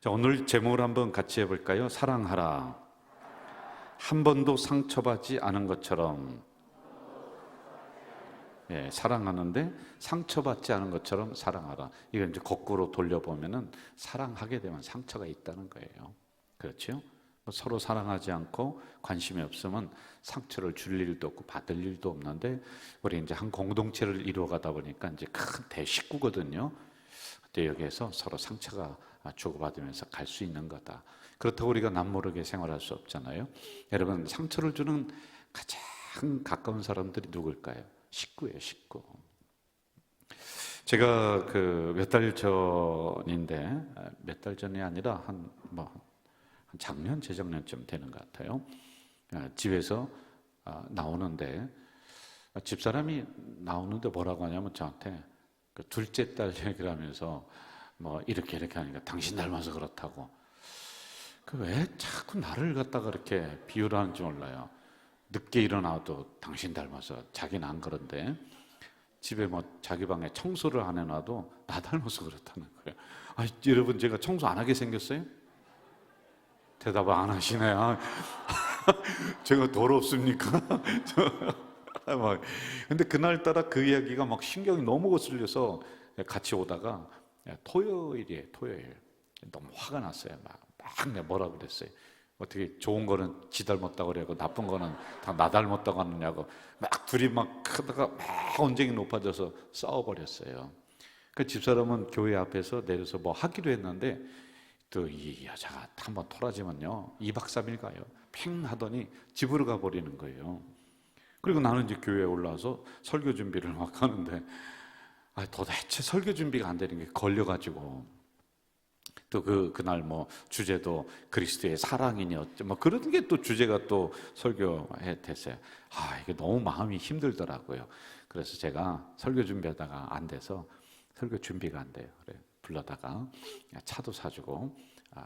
자, 오늘 제목을 한번 같이 해볼까요? 사랑하라. 한 번도 상처받지 않은 것처럼. 예, 사랑하는데 상처받지 않은 것처럼 사랑하라. 이건 이제 거꾸로 돌려보면은 사랑하게 되면 상처가 있다는 거예요. 그렇죠? 서로 사랑하지 않고 관심이 없으면 상처를 줄 일도 없고 받을 일도 없는데, 우리 이제 한 공동체를 이루어가다 보니까 이제 큰 대식구거든요. 그때 여기에서 서로 상처가 주고받으면서 갈 수 있는 거다. 그렇다고 우리가 남모르게 생활할 수 없잖아요. 여러분, 상처를 주는 가장 가까운 사람들이 누굴까요? 식구예요, 식구. 제가 몇 달 전인데, 몇 달 전이 아니라 한 작년, 재작년쯤 되는 것 같아요. 집에서 나오는데, 집사람이 나오는데 뭐라고 하냐면 저한테 그 둘째 딸 얘기를 하면서 이렇게 하니까 당신 닮아서 그렇다고. 왜 자꾸 나를 갖다가 그렇게 비유를 하는지 몰라요. 늦게 일어나도 당신 닮아서, 자기는 안 그런데 집에 자기 방에 청소를 안 해놔도 나 닮아서 그렇다는 거예요. 여러분, 제가 청소 안 하게 생겼어요? 대답을 안 하시네. 제가 더럽습니까? 근데 그날따라 그 이야기가 신경이 너무 거슬려서 같이 오다가, 토요일이에요, 토요일. 너무 화가 났어요. 막 내가 뭐라고 그랬어요. 어떻게 좋은 거는 지 닮았다고 그러고 나쁜 거는 다 나 닮았다고 하느냐고 둘이 크다가 언쟁이 높아져서 싸워버렸어요. 그 집사람은 교회 앞에서 내려서 하기로 했는데, 또 이 여자가 한번 토라지면요 2박 3일 가요. 팽 하더니 집으로 가버리는 거예요. 그리고 나는 이제 교회에 올라와서 설교 준비를 막 하는데, 도대체 설교 준비가 안 되는 게 걸려가지고, 또 그날 주제도 그리스도의 사랑이었죠. 그런 게 또 주제가 또 설교에 됐어요. 이게 너무 마음이 힘들더라고요. 그래서 제가 설교 준비하다가 안 돼서, 설교 준비가 안 돼요. 그래 불러다가 차도 사주고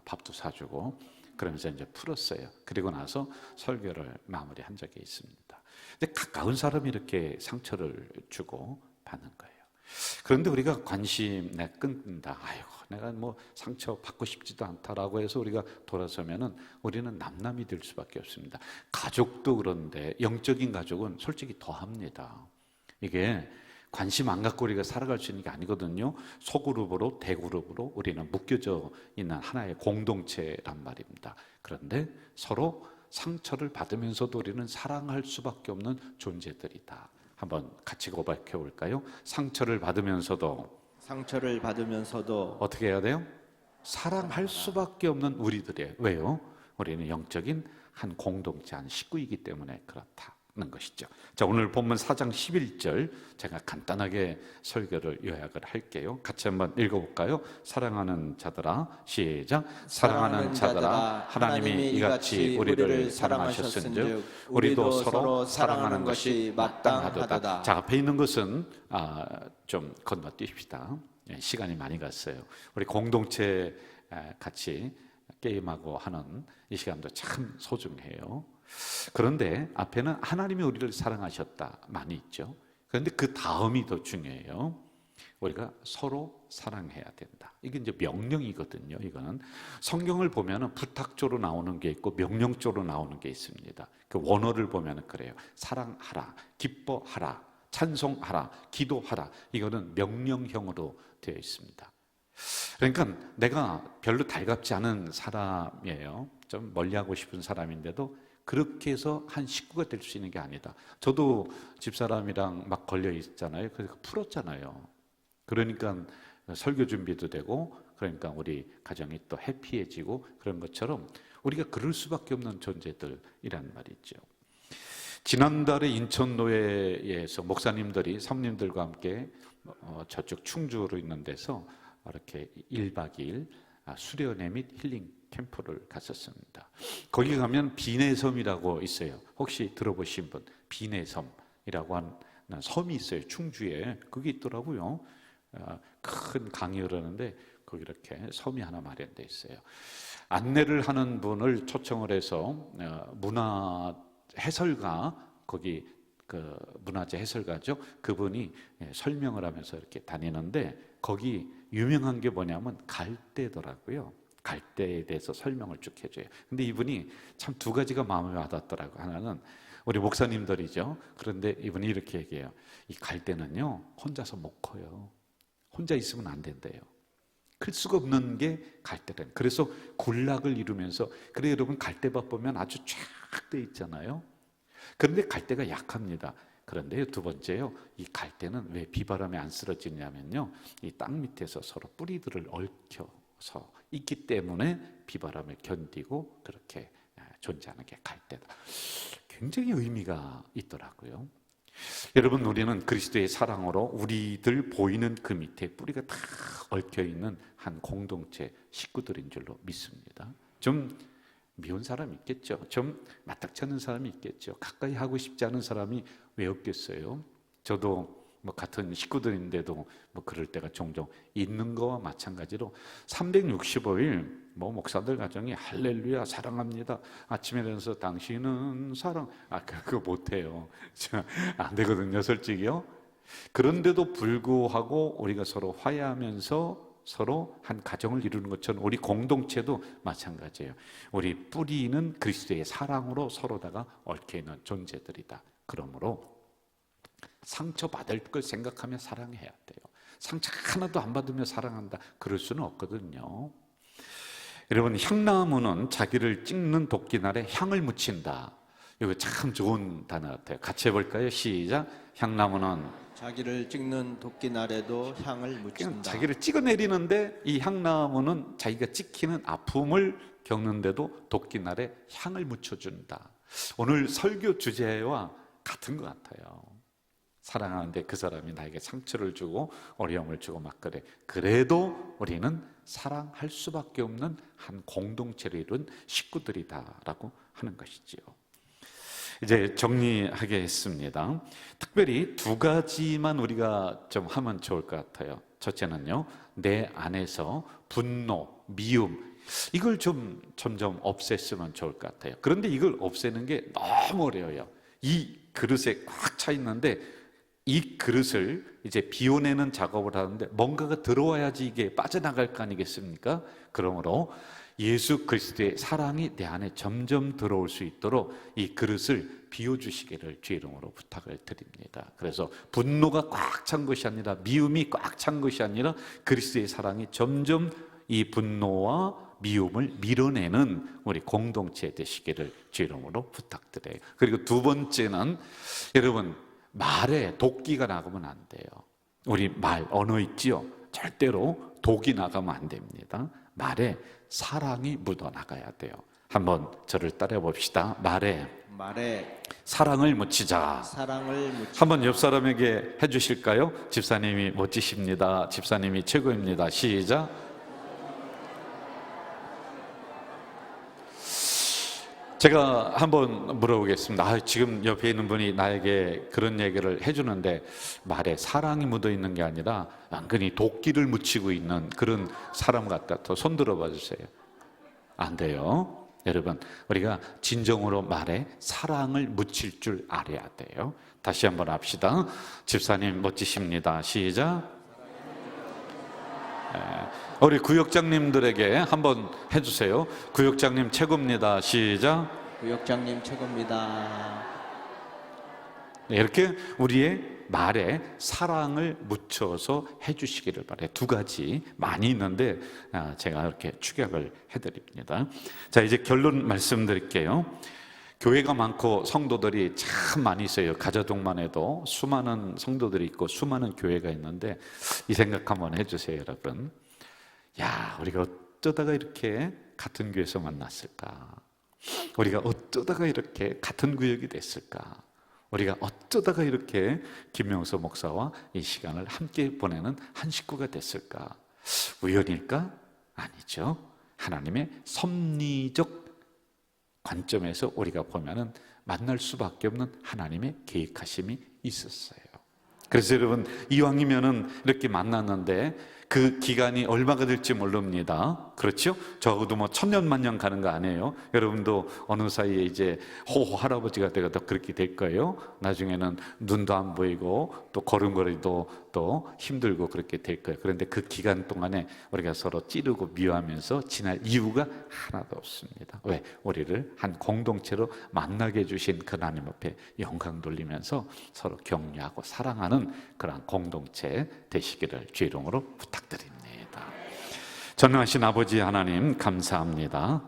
밥도 사주고 그러면서 이제 풀었어요. 그리고 나서 설교를 마무리한 적이 있습니다. 근데 가까운 사람이 이렇게 상처를 주고 받는 거예요. 그런데 우리가 관심 끊는다. 내가 상처 받고 싶지도 않다라고 해서 우리가 돌아서면은 우리는 남남이 될 수밖에 없습니다. 가족도 그런데 영적인 가족은 솔직히 더 합니다. 이게 관심 안 갖고 우리가 살아갈 수 있는 게 아니거든요. 소그룹으로, 대그룹으로 우리는 묶여져 있는 하나의 공동체란 말입니다. 그런데 서로 상처를 받으면서도 우리는 사랑할 수밖에 없는 존재들이다. 한번 같이 고백해 볼까요? 상처를 받으면서도 어떻게 해야 돼요? 사랑할 수밖에 없는 우리들이에요. 왜요? 우리는 영적인 한 공동체, 한 식구이기 때문에 그렇다는 것이죠. 자, 오늘 본문 4장 11절 제가 간단하게 설교를 요약을 할게요. 같이 한번 읽어볼까요? 사랑하는 자들아, 시작. 사랑하는 자들아, 하나님이 이같이 우리를 사랑하셨은즉 우리도 서로 사랑하는 것이 마땅하도다. 자, 앞에 있는 것은 좀 건너뛰읍시다. 시간이 많이 갔어요. 우리 공동체 같이 게임하고 하는 이 시간도 참 소중해요. 그런데 앞에는 하나님이 우리를 사랑하셨다 많이 있죠. 그런데 그 다음이 더 중요해요. 우리가 서로 사랑해야 된다. 이게 이제 명령이거든요. 이거는 성경을 보면은 부탁조로 나오는 게 있고 명령조로 나오는 게 있습니다. 그 원어를 보면은 그래요. 사랑하라, 기뻐하라, 찬송하라, 기도하라. 이거는 명령형으로 되어 있습니다. 그러니까 내가 별로 달갑지 않은 사람이에요. 좀 멀리하고 싶은 사람인데도 그렇게 해서 한 식구가 될 수 있는 게 아니다. 저도 집사람이랑 막 걸려 있잖아요. 그래서 풀었잖아요. 그러니까 설교 준비도 되고, 그러니까 우리 가정이 또 해피해지고, 그런 것처럼 우리가 그럴 수밖에 없는 존재들이란 말이죠. 지난달에 인천노회에서 목사님들이 성님들과 함께 저쪽 충주로 있는 데서 이렇게 1박 2일 수련회 및 힐링 캠프를 갔었습니다. 거기 가면 비내섬이라고 있어요. 혹시 들어보신 분? 비내섬이라고 하는 섬이 있어요. 충주에. 그게 있더라고요. 큰 강이 흐르는데 거기 이렇게 섬이 하나 마련되어 있어요. 안내를 하는 분을 초청을 해서 문화 해설가, 거기 그 문화재 해설가죠. 그분이 설명을 하면서 이렇게 다니는데, 거기 유명한 게 뭐냐면 갈대더라고요. 갈대에 대해서 설명을 쭉 해줘요. 근데 이분이 참 두 가지가 마음에 와닿더라고요. 하나는 우리 목사님들이죠. 그런데 이분이 이렇게 얘기해요. 이 갈대는요, 혼자서 못 커요. 혼자 있으면 안 된대요. 클 수가 없는 게 갈대래. 그래서 군락을 이루면서, 그래 여러분 갈대밭 보면 아주 쫙 돼 있잖아요. 그런데 갈대가 약합니다. 그런데 두 번째요, 이 갈대는 왜 비바람에 안 쓰러지냐면요, 이 땅 밑에서 서로 뿌리들을 얽혀서 있기 때문에 비바람을 견디고 그렇게 존재하는 게 갈대다. 굉장히 의미가 있더라고요. 여러분, 우리는 그리스도의 사랑으로 우리들 보이는 그 밑에 뿌리가 다 얽혀있는 한 공동체 식구들인 줄로 믿습니다. 좀 미운 사람이 있겠죠. 좀 맞닥치 않는 사람이 있겠죠. 가까이 하고 싶지 않은 사람이 왜 없겠어요? 저도 뭐 같은 식구들인데도 뭐 그럴 때가 종종 있는 거와 마찬가지로 365일 뭐 목사들 가정이 할렐루야 사랑합니다. 아침에 일어나서 당신은 사랑, 그거 못해요. 안 되거든요, 솔직히요. 그런데도 불구하고 우리가 서로 화해하면서 서로 한 가정을 이루는 것처럼 우리 공동체도 마찬가지예요. 우리 뿌리는 그리스도의 사랑으로 서로다가 얽혀있는 존재들이다. 그러므로 상처받을 걸 생각하며 사랑해야 돼요. 상처 하나도 안 받으며 사랑한다, 그럴 수는 없거든요. 여러분, 향나무는 자기를 찍는 도끼날에 향을 묻힌다. 이거 참 좋은 단어 같아요. 같이 해볼까요? 시작. 향나무는 자기를 찍는 도끼날에도 향을 묻힌다. 자기를 찍어내리는데 이 향나무는 자기가 찍히는 아픔을 겪는데도 도끼날에 향을 묻혀준다. 오늘 설교 주제와 같은 것 같아요. 사랑하는데 그 사람이 나에게 상처를 주고 어려움을 주고 막 그래. 그래도 우리는 사랑할 수밖에 없는 한 공동체를 이룬 식구들이다라고 하는 것이지요. 이제 정리하겠습니다. 특별히 두 가지만 우리가 좀 하면 좋을 것 같아요. 첫째는요, 내 안에서 분노, 미움, 이걸 좀 점점 없앴으면 좋을 것 같아요. 그런데 이걸 없애는 게 너무 어려워요. 이 그릇에 꽉 차 있는데 이 그릇을 이제 비워내는 작업을 하는데 뭔가가 들어와야지 이게 빠져나갈 거 아니겠습니까? 그러므로 예수 그리스도의 사랑이 내 안에 점점 들어올 수 있도록 이 그릇을 비워주시기를 주의 이름으로 부탁을 드립니다. 그래서 분노가 꽉 찬 것이 아니라, 미움이 꽉 찬 것이 아니라 그리스도의 사랑이 점점 이 분노와 미움을 밀어내는 우리 공동체 되시기를 주의 이름으로 부탁드려요. 그리고 두 번째는, 여러분, 말에 도끼가 나가면 안 돼요. 우리 말, 언어 있지요? 절대로 독이 나가면 안 됩니다. 말에 사랑이 묻어나가야 돼요. 한번 저를 따라해 봅시다. 말에 사랑을 묻히자. 한번 옆 사람에게 해주실까요? 집사님이 멋지십니다. 집사님이 최고입니다. 시작. 제가 한번 물어보겠습니다. 지금 옆에 있는 분이 나에게 그런 얘기를 해주는데 말에 사랑이 묻어있는 게 아니라 은근히 도끼를 묻히고 있는 그런 사람 같아서 손 들어봐 주세요. 안 돼요. 여러분, 우리가 진정으로 말에 사랑을 묻힐 줄 알아야 돼요. 다시 한번 합시다. 집사님 멋지십니다. 시작. 우리 구역장님들에게 한번 해주세요. 구역장님 최고입니다. 시작. 구역장님 최고입니다. 이렇게 우리의 말에 사랑을 묻혀서 해주시기를 바라요. 두 가지 많이 있는데 제가 이렇게 축약을 해드립니다. 자, 이제 결론 말씀드릴게요. 교회가 많고 성도들이 참 많이 있어요. 가자동만 해도 수많은 성도들이 있고 수많은 교회가 있는데 이 생각 한번 해주세요, 여러분. 야, 우리가 어쩌다가 이렇게 같은 교회에서 만났을까? 우리가 어쩌다가 이렇게 같은 구역이 됐을까? 우리가 어쩌다가 이렇게 김명서 목사와 이 시간을 함께 보내는 한 식구가 됐을까? 우연일까? 아니죠. 하나님의 섭리적 관점에서 우리가 보면은 만날 수밖에 없는 하나님의 계획하심이 있었어요. 그래서 여러분, 이왕이면은 이렇게 만났는데 그 기간이 얼마가 될지 모릅니다. 그렇죠? 적어도 뭐 천년만년 가는 거 아니에요? 여러분도 어느 사이에 이제 호호 할아버지가 되고도 그렇게 될 거예요. 나중에는 눈도 안 보이고 또 걸음걸이도 또 힘들고 그렇게 될 거예요. 그런데 그 기간 동안에 우리가 서로 찌르고 미워하면서 지날 이유가 하나도 없습니다. 왜? 우리를 한 공동체로 만나게 해주신 그 하나님 앞에 영광 돌리면서 서로 격려하고 사랑하는 그러한 공동체 되시기를 주의 이름으로 부탁드립니다. 전능하신 아버지 하나님 감사합니다.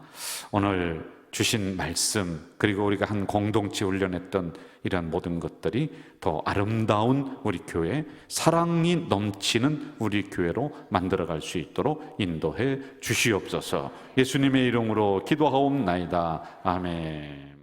오늘 주신 말씀 그리고 우리가 한 공동체 훈련했던 이러한 모든 것들이 더 아름다운 우리 교회, 사랑이 넘치는 우리 교회로 만들어갈 수 있도록 인도해 주시옵소서. 예수님의 이름으로 기도하옵나이다. 아멘.